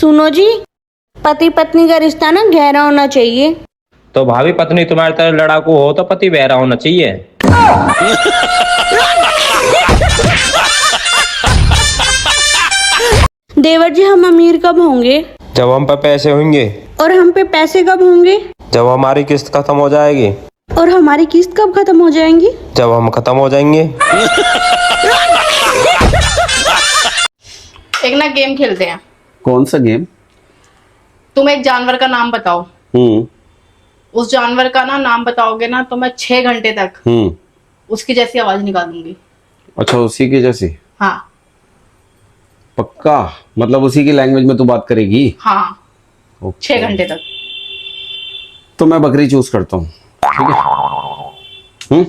सुनो जी, पति पत्नी का रिश्ता ना गहरा होना चाहिए। तो भाभी पत्नी तुम्हारी तरह लड़ाकू हो तो पति बहरा होना चाहिए। देवर जी, हम अमीर कब होंगे? जब हम पे पैसे होंगे। और हम पे पैसे कब होंगे? जब हमारी किस्त खत्म हो जाएगी। और हमारी किस्त कब खत्म हो जाएंगी? जब हम खत्म हो जाएंगे। एक ना गेम खेलते हैं। कौन सा गेम? तुम एक जानवर का नाम बताओ। उस जानवर का ना नाम बताओगे ना तो मैं 6 घंटे तक उसकी जैसी आवाज निकालूंगी। अच्छा, उसी की जैसी? हाँ। पक्का? मतलब उसी की लैंग्वेज में तू बात करेगी? हाँ। 6 घंटे तक। तो मैं बकरी चूज करता हूँ, ठीक है?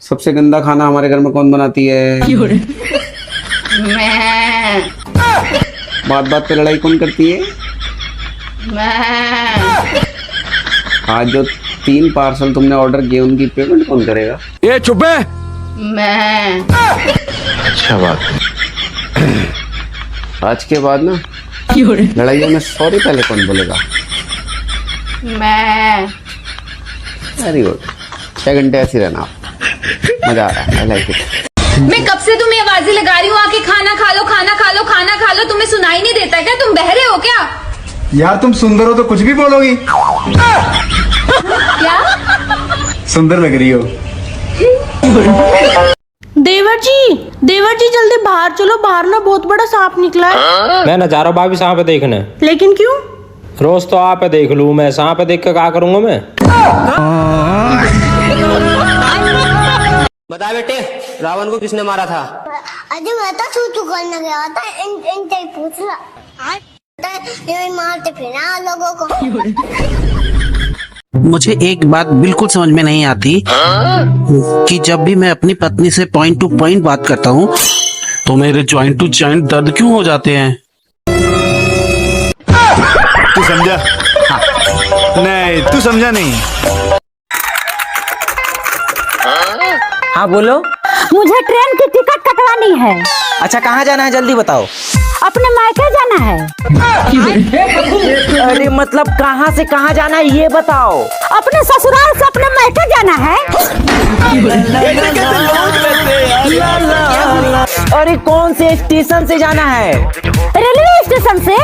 सबसे गंदा खाना हमारे घर में कौन बनाती है? मैं। बात बात पे लड़ाई कौन करती है? मैं। आज जो 3 पार्सल तुमने ऑर्डर किए उनकी पेमेंट कौन करेगा? ये चुप है। मैं। अच्छा बात है। आज के बाद ना लड़ाइयों में सॉरी पहले कौन बोलेगा? मैं। Very good. 6 घंटे ऐसे रहना, मजा आ रहा है। I like it. मैं कब से तुम्हें आवाजें लगा रही हूँ, आके खाना खा लो, खाना खा लो, खाना खा लो। तुम्हें सुनाई नहीं देता क्या? तुम बहरे हो क्या? यार तुम सुंदर हो तो कुछ भी बोलोगी। क्या? सुंदर लग रही हो। देवर जी जल्दी बाहर चलो, बाहर ना बहुत बड़ा सांप निकला है। मैं न जा रहा भाभी सांप देखने। लेकिन क्यों? रोज तो आप देख लूं, मैं सांप देख के क्या करूंगा मैं? बता बेटे, रावण को किसने मारा था? अरे मैं तो छू करने गया था, इन पूछ रहा ये मारते फिर लोगों को। मुझे एक बात बिल्कुल समझ में नहीं आती कि जब भी मैं अपनी पत्नी से पॉइंट टू पॉइंट बात करता हूँ तो मेरे जॉइंट टू जॉइंट दर्द क्यों हो जाते हैं? तू समझा? नहीं, तू समझा नहीं। हाँ बोलो। मुझे ट्रेन की टिकट कटवानी है। अच्छा, कहाँ जाना है जल्दी बताओ। अपने मायके जाना है। अरे मतलब कहाँ से कहाँ जाना है ये बताओ। अपने ससुराल से अपने मायके जाना है। अरे कौन से स्टेशन से जाना है? रेलवे स्टेशन से।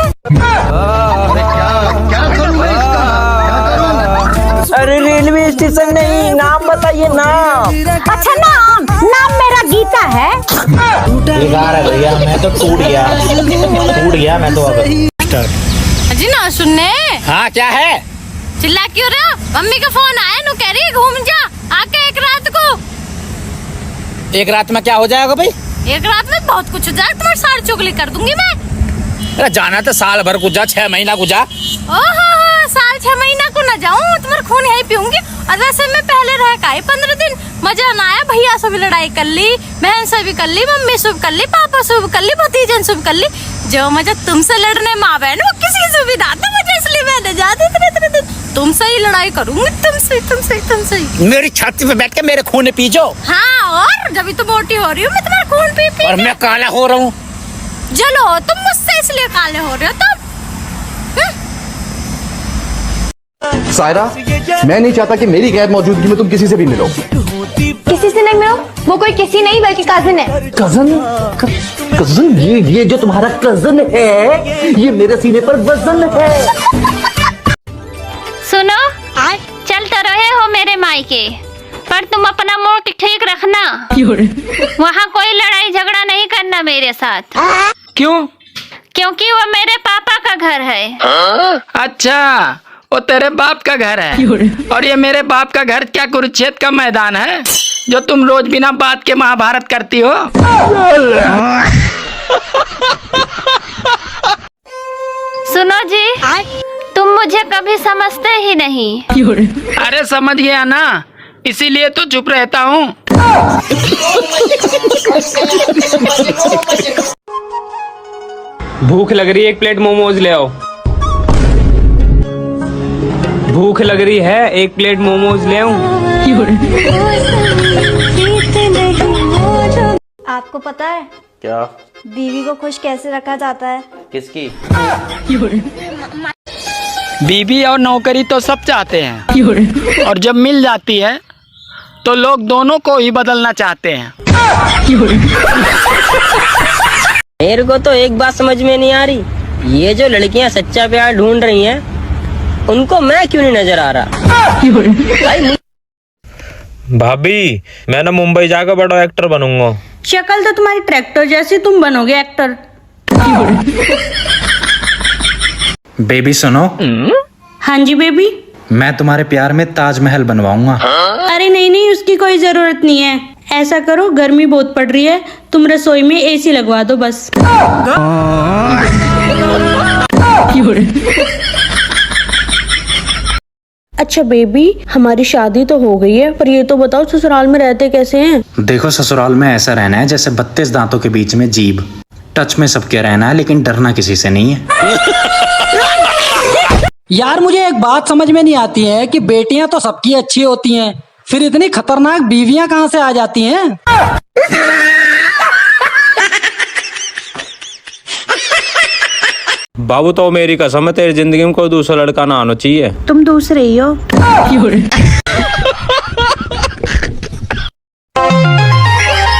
अरे रेलवे स्टेशन नहीं, नाम बताइए नाम। अच्छा, नाम मेरा गीता है। बेकार है भैया, मैं तो टूट गया मैं तो अब। जी ना सुनने। हाँ क्या है? चिल्ला क्यों रहे हो? मम्मी का फोन आया, नु कह रही घूम जा आके एक रात को। एक रात में क्या हो जाएगा भाई? एक रात में बहुत कुछ हो जाएगा, तुम्हारी सारी चुगली कर दूंगी मैं। अरे जाना तो साल भर को जा, 6 महीना को जा। ओहो, साल 6 महीना को न जाऊं, तुम्हारा खून यही पीऊंगी। और वैसे मैं पहले रह का 15 दिन मजा ना आया। भैया से भी लड़ाई कर ली, बहन से भी कर ली, मम्मी से भी कर ली, पापा से भी कर ली, भतीजन से भी कर ली। जो मजा तुमसे लड़ने माँ बहन वो किसी से भी दाता मुझे, इसलिए मैंने जाती इतने तुमसे ही लड़ाई करूंगी। तुमसे ही मेरी छाती पे बैठ के मेरे खून पीजो। हाँ, और जब तो मोटी हो रही हूँ मैं तुम्हारा खून पी और मैं काला हो रहा हूँ। चलो तुम मुझसे इसलिए काले हो रहे हो तुम। सायरा, मैं नहीं चाहता कि मेरी गैर मौजूदगी में तुम किसी से भी मिलो। किसी से नहीं मिलो? वो कोई किसी नहीं बल्कि कजिन है। कजन? ये जो तुम्हारा कजन है ये मेरे सीने पर वजन है। सुनो, चल तो रहे हो मेरे मायके, पर तुम अपना मूड ठीक रखना। वहाँ कोई लड़ाई झगड़ा नहीं करना मेरे साथ। क्यों? क्योंकि वो मेरे पापा का घर है। अच्छा, वो तेरे बाप का घर है। और ये मेरे बाप का घर क्या कुरुक्षेत्र का मैदान है जो तुम रोज बिना बात के महाभारत करती हो? सुनो जी, तुम मुझे कभी समझते ही नहीं। अरे समझ गया ना, इसीलिए तो चुप रहता हूँ। भूख लग रही है, 1 प्लेट मोमोज ले आओ। भूख लग रही है, 1 प्लेट मोमोज ले आऊं। आपको पता है क्या? बीवी को खुश कैसे रखा जाता है? किसकी? बीवी और नौकरी तो सब चाहते हैं, और जब मिल जाती है तो लोग दोनों को ही बदलना चाहते हैं। मेरे को तो एक बात समझ में नहीं आ रही, ये जो लड़कियां सच्चा प्यार ढूंढ रही हैं, उनको मैं क्यों नहीं नजर आ रहा? भाभी मैं ना मुंबई जाकर बड़ा एक्टर बनूंगा। शक्ल तो तुम्हारी ट्रैक्टर जैसी, तुम बनोगे एक्टर। बेबी सुनो। हाँ जी बेबी। मैं तुम्हारे प्यार में ताजमहल बनवाऊंगा। अरे नहीं नहीं, उसकी कोई जरूरत नहीं है। ऐसा करो, गर्मी बहुत पड़ रही है, तुम रसोई में एसी लगवा दो बस। अच्छा बेबी, हमारी शादी तो हो गई है, पर ये तो बताओ ससुराल में रहते कैसे हैं? देखो ससुराल में ऐसा रहना है जैसे 32 दांतों के बीच में जीभ। टच में सबके रहना है, लेकिन डरना किसी से नहीं है। यार मुझे एक बात समझ में नहीं आती है कि बेटियां तो सबकी अच्छी होती हैं, फिर इतनी खतरनाक बीवियां कहाँ से आ जाती हैं? बाबू तो मेरी कसम है, तेरी जिंदगी में कोई दूसरा लड़का ना आना चाहिए। तुम दूसरे ही हो।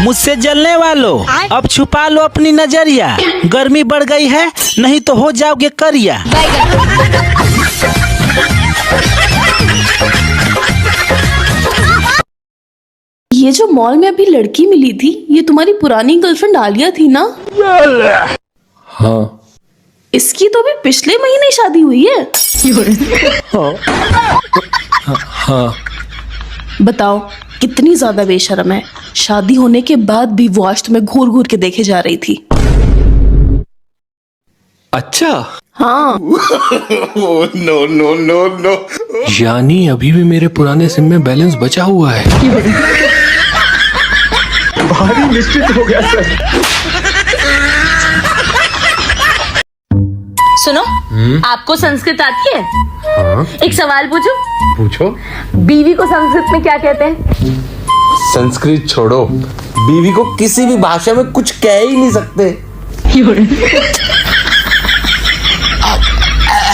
मुझसे जलने वालों, अब छुपा लो अपनी नजरिया। गर्मी बढ़ गई है, नहीं तो हो जाओगे करिया। ये जो मॉल में अभी लड़की मिली थी, ये तुम्हारी पुरानी गर्लफ्रेंड आलिया थी ना? हाँ। इसकी तो अभी पिछले महीने शादी हुई है। हाँ। बताओ कितनी ज्यादा बेशर्म है, शादी होने के बाद भी वो आज तुम्हें घूर घूर के देखे जा रही थी। अच्छा। हाँ। No no no no. यानी अभी भी मेरे पुराने सिम में बैलेंस बचा हुआ है। भारी निश्चित हो गया सर। सुनो, आपको संस्कृत आती है? हाँ। एक सवाल पूछूं? पूछो। बीवी को संस्कृत में क्या कहते हैं? संस्कृत छोड़ो, बीवी को किसी भी भाषा में कुछ कह ही नहीं सकते।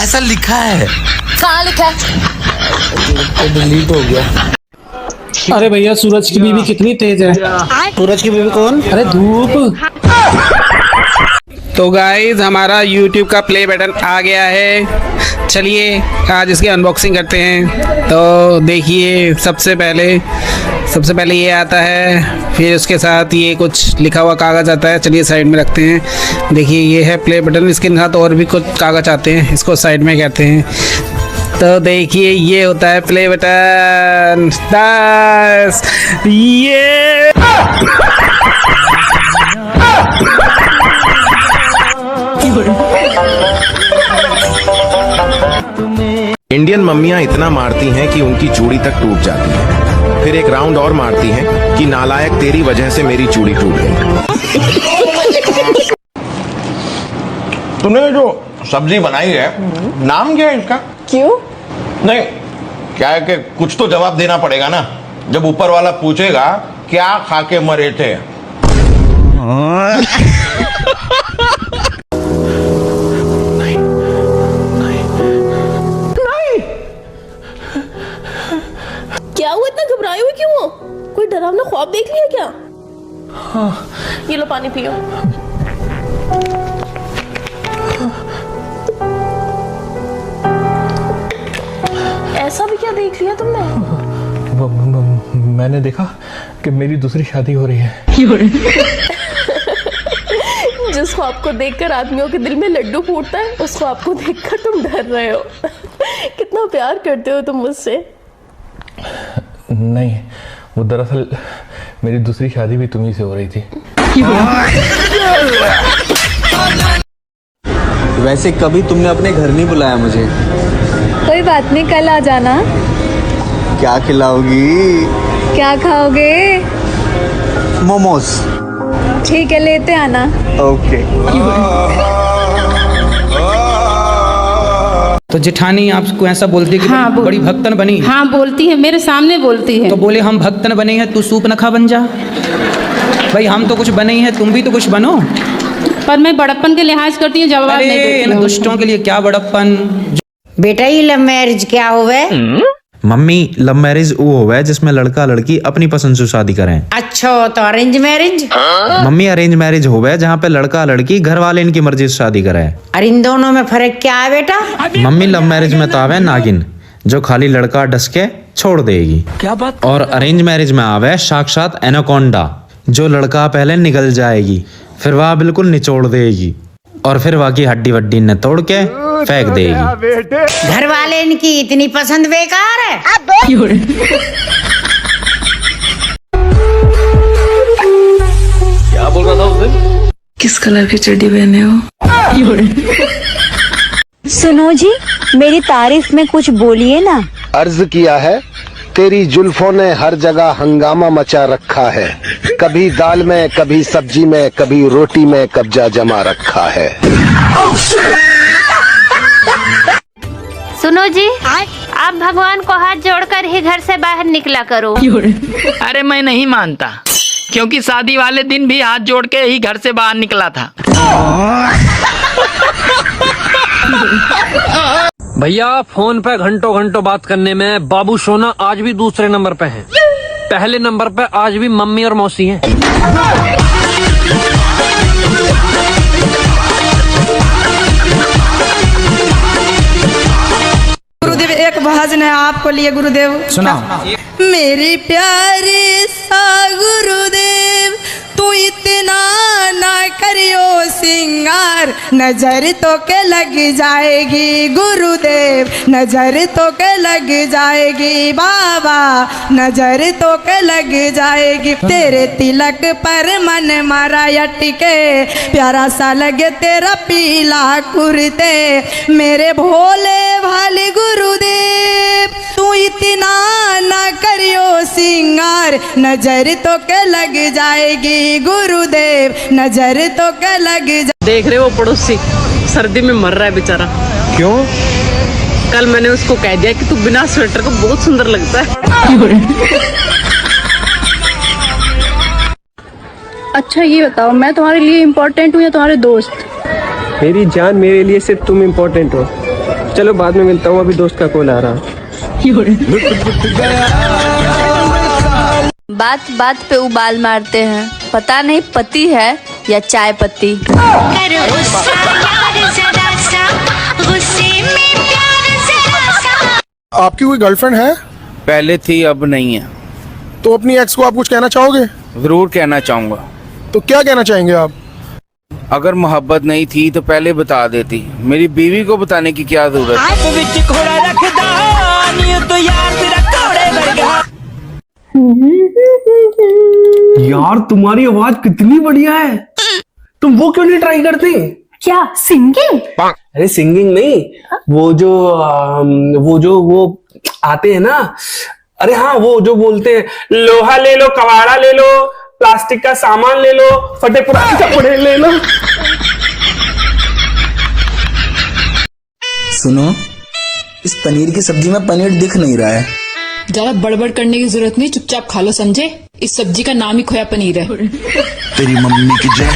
ऐसा लिखा है। कहाँ लिखा है? डिलीट हो गया। अरे भैया, सूरज की बीवी कितनी तेज है। सूरज की बीवी कौन? अरे धूप। तो गाइस, हमारा YouTube का प्ले बटन आ गया है। चलिए आज इसकी अनबॉक्सिंग करते हैं। तो देखिए, सबसे पहले ये आता है, फिर उसके साथ ये कुछ लिखा हुआ कागज़ आता है। चलिए साइड में रखते हैं। देखिए ये है प्ले बटन, इसके साथ और भी कुछ कागज़ आते हैं, इसको साइड में कहते हैं। तो देखिए ये होता है प्ले बटन। बस ये इंडियन मम्मियां इतना मारती हैं कि उनकी चूड़ी तक टूट जाती है, फिर एक राउंड और मारती हैं कि नालायक तेरी वजह से मेरी चूड़ी टूट गई। तूने जो सब्जी बनाई है, नाम क्या है इसका? क्यों? नहीं, क्या है कि कुछ तो जवाब देना पड़ेगा ना, जब ऊपर वाला पूछेगा क्या खा के मरे थे। क्या हुआ, इतना घबराए हुए क्यों हो? कोई डरावना ख्वाब देख लिया क्या? हाँ। ये लो पानी पियो। ऐसा भी क्या देख लिया तुमने? मैंने देखा कि मेरी दूसरी शादी हो रही है। जिस ख्वाब को देखकर आदमियों के दिल में लड्डू फूटता है, उस ख्वाब को देखकर तुम डर रहे हो। कितना प्यार करते हो तुम मुझसे। नहीं, वो दरअसल मेरी दूसरी शादी भी तुम्ही से हो रही थी। वैसे कभी तुमने अपने घर नहीं बुलाया मुझे। कोई बात नहीं, कल आ जाना। क्या खिलाओगी? क्या खाओगे? मोमोज। ठीक है, लेते आना। ओके। तो जेठानी आपको ऐसा बोलती है कि हाँ, बड़ी भक्तन बनी? हाँ बोलती है, मेरे सामने बोलती है। तो बोले हम भक्तन बने हैं, तू सूप नखा बन जा। भाई हम तो कुछ बने ही हैं, तुम भी तो कुछ बनो। पर मैं बड़प्पन के लिहाज करती हूँ, जवाब नहीं देती इन हूँ। दुष्टों के लिए क्या बड़प्पन। बेटा ये लव मैरिज क्या हुआ? मम्मी लव मैरिज वो होवे है जिसमें लड़का लड़की अपनी पसंद से शादी करें। अच्छा तो arrange marriage? Mummy arrange marriage होवे है जहाँ पे लड़का लड़की घर वाले इनकी मर्जी से शादी करें। और इन दोनों में फर्क क्या है बेटा? मम्मी लव मैरिज में तो आवे नागिन जो खाली लड़का डस के छोड़ देगी। क्या बात? और अरेंज मैरिज में आवे साक्षात एनाकोंडा जो लड़का पहले निकल जाएगी, फिर वह बिल्कुल निचोड़ देगी और फिर वह की हड्डी वड्डी ने तोड़ के फेंक देगी। घर वाले इनकी इतनी पसंद बेकार है? क्या बोल रहा था उस दिन? किस कलर की चड्डी पहने हो? सुनो जी मेरी तारीफ में कुछ बोलिए ना। अर्ज किया है तेरी जुल्फों ने हर जगह हंगामा मचा रखा है, कभी दाल में कभी सब्जी में कभी रोटी में कब्जा जमा रखा है। सुनो जी, आप भगवान को हाथ जोड़कर ही घर से बाहर निकला करो। अरे मैं नहीं मानता, क्योंकि शादी वाले दिन भी हाथ जोड़ के ही घर से बाहर निकला था। भैया फोन पे घंटों घंटों बात करने में बाबू सोना आज भी दूसरे नंबर पे हैं। पहले नंबर पे आज भी मम्मी और मौसी हैं। गुरुदेव एक भजन है आपको लिए गुरुदेव। सुना। मेरी प्यारी सा गुरुदेव तू इतना ना करियो सिंगार, नजर तो के लग जाएगी गुरुदेव, नजर तो के लग जाएगी बाबा, नजर तो के लग जाएगी। तेरे तिलक पर मन मारा अटके, प्यारा सा लगे तेरा पीला कुर्ते, मेरे भोले भाले गुरुदेव तू इतना ना करियो सिंगार, नजर तो के लग जाएगी गुरुदेव, नजर तो के लग देख रहे हो पड़ोसी सर्दी में मर रहा है बेचारा। क्यों? कल मैंने उसको कह दिया कि तू बिना स्वेटर को बहुत सुंदर लगता है। अच्छा ये बताओ, मैं तुम्हारे लिए इम्पोर्टेंट हूँ या तुम्हारे दोस्त? मेरी जान मेरे लिए सिर्फ तुम इम्पोर्टेंट हो। चलो बाद में मिलता हूँ, अभी दोस्त का कॉल आ रहा। बात बात पे उबाल मारते हैं, पता नहीं पति है या चाय पत्ती। आपकी कोई गर्लफ्रेंड है? पहले थी, अब नहीं है। तो अपनी एक्स को आप कुछ कहना चाहोगे? जरूर कहना चाहूंगा। तो क्या कहना चाहेंगे आप? अगर मोहब्बत नहीं थी तो पहले बता देती, मेरी बीवी को बताने की क्या जरूरत यार तुम्हारी आवाज कितनी बढ़िया है, तुम वो क्यों नहीं ट्राई करते? क्या सिंगिंग? अरे सिंगिंग नहीं, वो जो आते हैं ना, अरे हाँ वो जो बोलते हैं लोहा ले लो, कबाड़ा ले लो, प्लास्टिक का सामान ले लो, फटे पुराने कपड़े ले लो। सुनो, इस पनीर की सब्जी में पनीर दिख नहीं रहा है। ज्यादा बड़बड़ करने की जरूरत नहीं, चुपचाप खा लो, समझे? इस सब्जी का नाम ही खोया पनीर है। तेरी मम्मी की जय,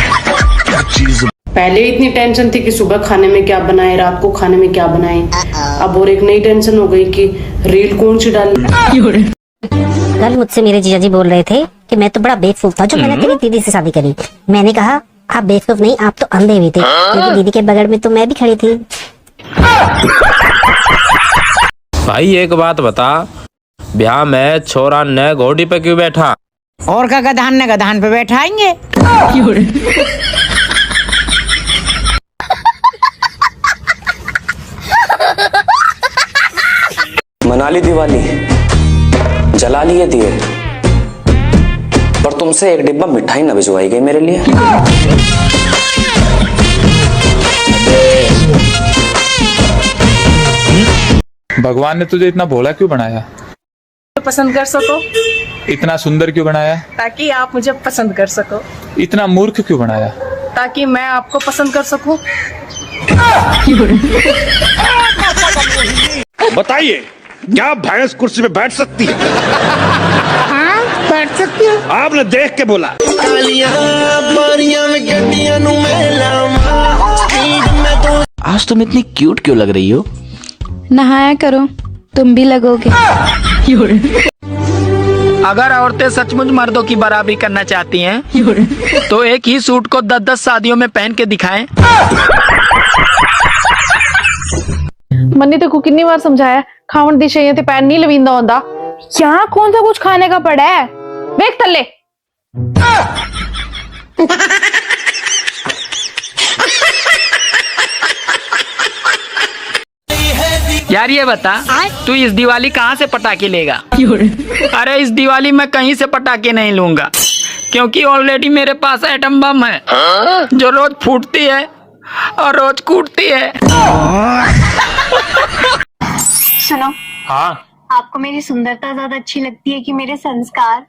क्या चीज। पहले इतनी टेंशन थी कि सुबह खाने में क्या बनाए, रात को खाने में क्या बनाए, अब और एक नई टेंशन हो गई कि रील कौन सी डाली। कल मुझसे मेरे जीजा जी बोल रहे थे कि मैं तो बड़ा बेवकूफ था जो मैंने तेरी दीदी से शादी करी। मैंने कहा आप बेवकूफ नहीं, आप तो अंधे भी थे, क्योंकि दीदी के बगल में तो मैं भी खड़ी थी। भाई एक बात बता, ब्याह में छोरा ने घोड़ी पे क्यों बैठा? और का गधान ने गधान पे बैठाएंगे। मना ली दिवाली, जला लिए दिए, पर तुमसे एक डिब्बा मिठाई न भिजवाई गई मेरे लिए। भगवान ने तुझे इतना भोला क्यों बनाया? पसंद कर सको। इतना सुंदर क्यों बनाया? ताकि आप मुझे पसंद कर सको। इतना मूर्ख क्यों बनाया? ताकि मैं आपको पसंद कर सकूं। बताइए, क्या भैंस कुर्सी पे बैठ सकती है? हाँ बैठ सकती है। आपने देख के बोला। आज तुम इतनी क्यूट क्यों लग रही हो? नहाया करो, तुम भी लगोगे। अगर औरतें सचमुच मर्दों की बराबरी करना चाहती हैं, तो एक ही सूट को 10-10 शादियों में पहन के दिखाएं। मन्नी तेको कितनी बार समझाया खावन दी चाहिए ते पैर नहीं लवींदा होंदा। यहाँ कौन सा कुछ खाने का पड़ा है, देख तले। यार ये बता, तू इस दिवाली कहाँ से पटाखे लेगा? अरे इस दिवाली मैं कहीं से पटाखे नहीं लूंगा, क्योंकि ऑलरेडी मेरे पास एटम बम है, जो रोज फूटती है और रोज कूटती है। सुनो, हाँ आपको मेरी सुंदरता ज्यादा अच्छी लगती है कि मेरे संस्कार?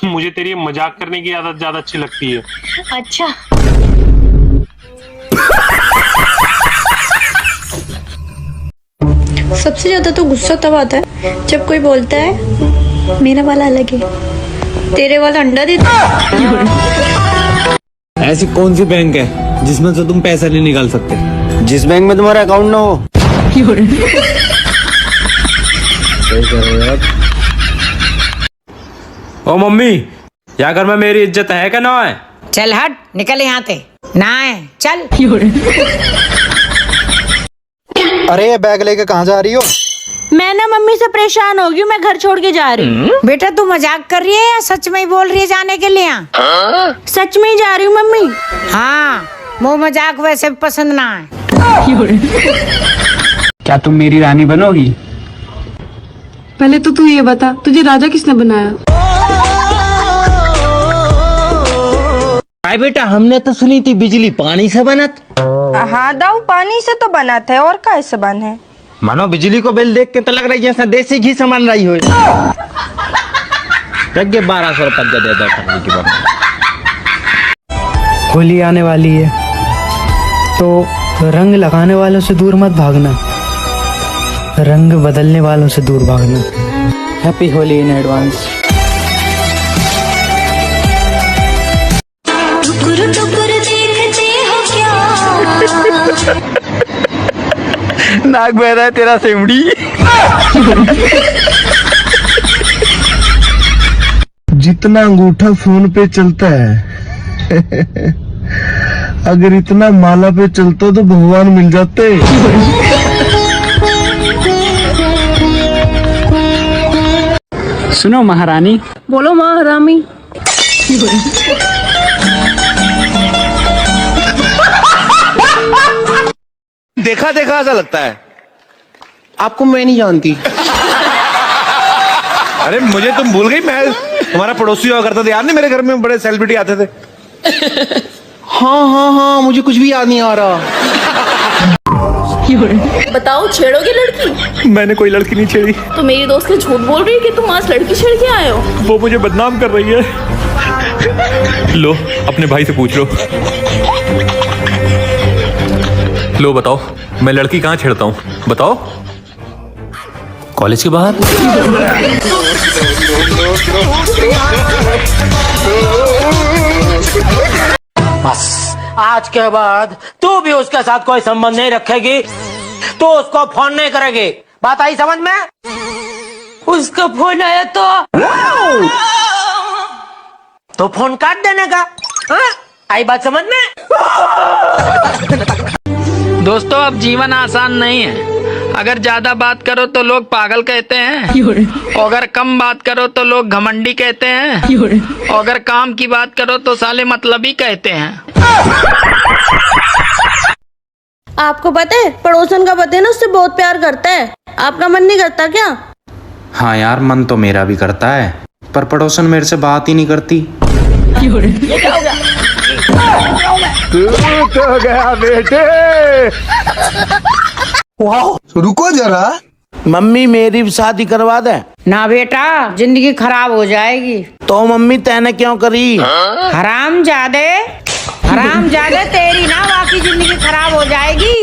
मुझे तेरी मजाक करने की आदत ज्यादा अच्छी लगती है। अच्छा। सबसे ज्यादा तो गुस्सा तब आता है जब कोई बोलता है मेरा वाला अलग है, तेरे वाला अंडा देता है। ऐसी कौन सी बैंक है जिसमें से तुम पैसा नहीं निकाल सकते? जिस बैंक में तुम्हारा अकाउंट ना हो। ओ मम्मी, या घर में मेरी इज्जत है क्या ना है? चल हट, निकल यहाँ से। ना है, चल। अरे ये बैग लेके कहाँ जा रही हो? मैं ना मम्मी से परेशान हो गई, मैं घर छोड़ के जा रही हूँ। बेटा तू मजाक कर रही है या सच में ही बोल रही है जाने के लिए? सच में ही जा रही हूँ मम्मी। हाँ, वो मजाक वैसे भी पसंद ना है। क्या तुम मेरी रानी बनोगी? पहले तो तू ये बता, तुझे राजा किसने बनाया? भाई बेटा, हमने तो सुनी थी बिजली पानी से बनत। हाँ दाऊ, पानी से तो बना था, और का से बन है? मानो बिजली को बिल देख के तो लग रही है जैसे देसी घी से बन रही हो। 1200 रुपए दे देता करने की बात। होली आने वाली है, तो रंग लगाने वालों से दूर मत भागना, रंग बदलने वालों से दूर भागना। Happy Holi in advance. नाक बह रहा है तेरा सेमड़ी। जितना अंगूठा फोन पे चलता है अगर इतना माला पे चलता तो भगवान मिल जाते। सुनो महारानी। बोलो महारानी। देखा देखा ऐसा लगता है आपको, मैं नहीं जानती। अरे मुझे तुम भूल गई, मैं तुम्हारा पड़ोसी हुआ करता था, याद नहीं? मेरे घर में बड़े सेलिब्रिटी आते थे। हाँ हाँ हाँ, मुझे कुछ भी याद नहीं आ रहा। बताओ, छेड़ोगे लड़की? मैंने कोई लड़की नहीं छेड़ी। तो मेरी दोस्त ने झूठ बोल रही है कि तुम आज लड़की छेड़ के आए हो। वो मुझे बदनाम कर रही है। लो, अपने भाई से पूछ लो। लो बताओ, मैं लड़की कहाँ छेड़ता हूँ? बताओ। कॉलेज के बाहर। बस आज के बाद तू भी उसके साथ कोई संबंध नहीं रखेगी, तो उसको फोन नहीं करेगी। बात आई समझ में? उसका फोन आया तो फोन काट देने का। हाँ? आई बात समझ में? दोस्तों, अब जीवन आसान नहीं है। अगर ज्यादा बात करो तो लोग पागल कहते हैं, और अगर कम बात करो तो लोग घमंडी कहते हैं, और अगर काम की बात करो तो साले मतलबी कहते हैं। आपको पता है, पड़ोसन का पति ना उससे बहुत प्यार करता है, आपका मन नहीं करता क्या? हाँ यार, मन तो मेरा भी करता है, पर पड़ोसन मेरे से बात ही नहीं करती। ये क्या हो गया? तो गया बेटे। वाह, रुको जरा। मम्मी मेरी भी शादी करवा दे। ना बेटा, जिंदगी खराब हो जाएगी। तो मम्मी तैने क्यों करी? हरामजादे, हरामजादे, तेरी ना बाकी जिंदगी खराब हो जाएगी।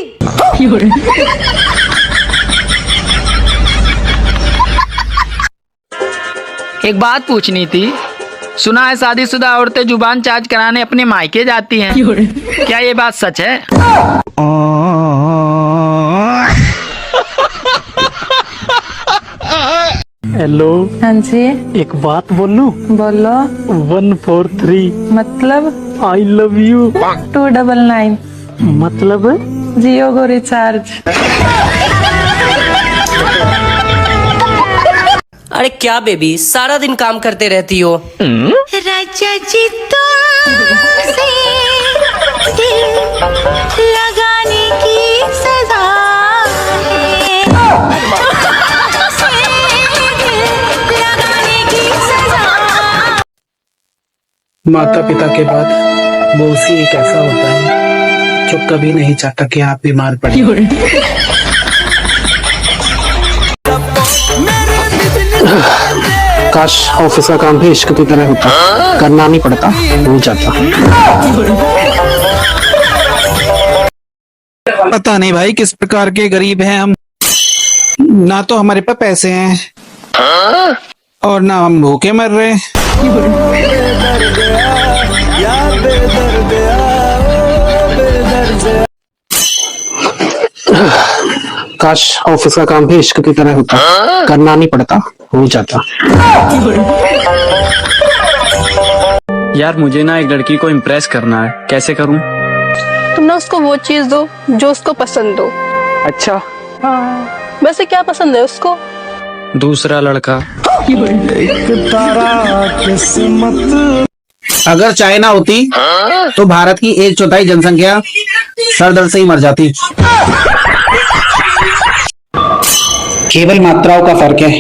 एक बात पूछनी थी, सुना है शादीशुदा औरतें जुबान चार्ज कराने अपने मायके जाती हैं। क्या ये बात सच है? हेलो। हाँ जी। एक बात बोलूं? बोलो। 143 मतलब आई लव यू। 299 मतलब जियो को रिचार्ज। अरे क्या बेबी सारा दिन काम करते रहती हो? राजा जी तुमसे दिल लगाने की सजा है। तुमसे दिल लगाने की सजा। माता पिता के बाद बोसी एक ऐसा होता है जो कभी नहीं चाहता कि आप बीमार पड़े। काश ऑफिस का काम भी इश्क की तरह होता, करना नहीं पड़ता, हो जाता। पता नहीं भाई किस प्रकार के गरीब हैं हम। ना तो हमारे पास पैसे हैं और ना हम भूखे मर रहे हैं। काश ऑफिस का काम भी इश्क की तरह होता, करना नहीं पड़ता, हो जाता। यार मुझे ना एक लड़की को इम्प्रेस करना है, कैसे करूं? तुम ना उसको वो चीज दो जो उसको पसंद हो। अच्छा। हाँ। वैसे क्या पसंद है उसको? दूसरा लड़का। अगर चाइना होती तो भारत की 1/4 जनसंख्या सर दर्द से ही मर जाती। केवल मात्राओं का फर्क है।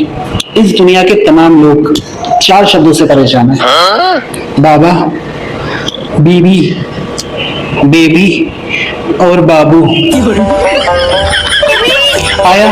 इस दुनिया के तमाम लोग 4 शब्दों से परेशान हैं: बाबा, बीबी, बेबी और बाबू। आया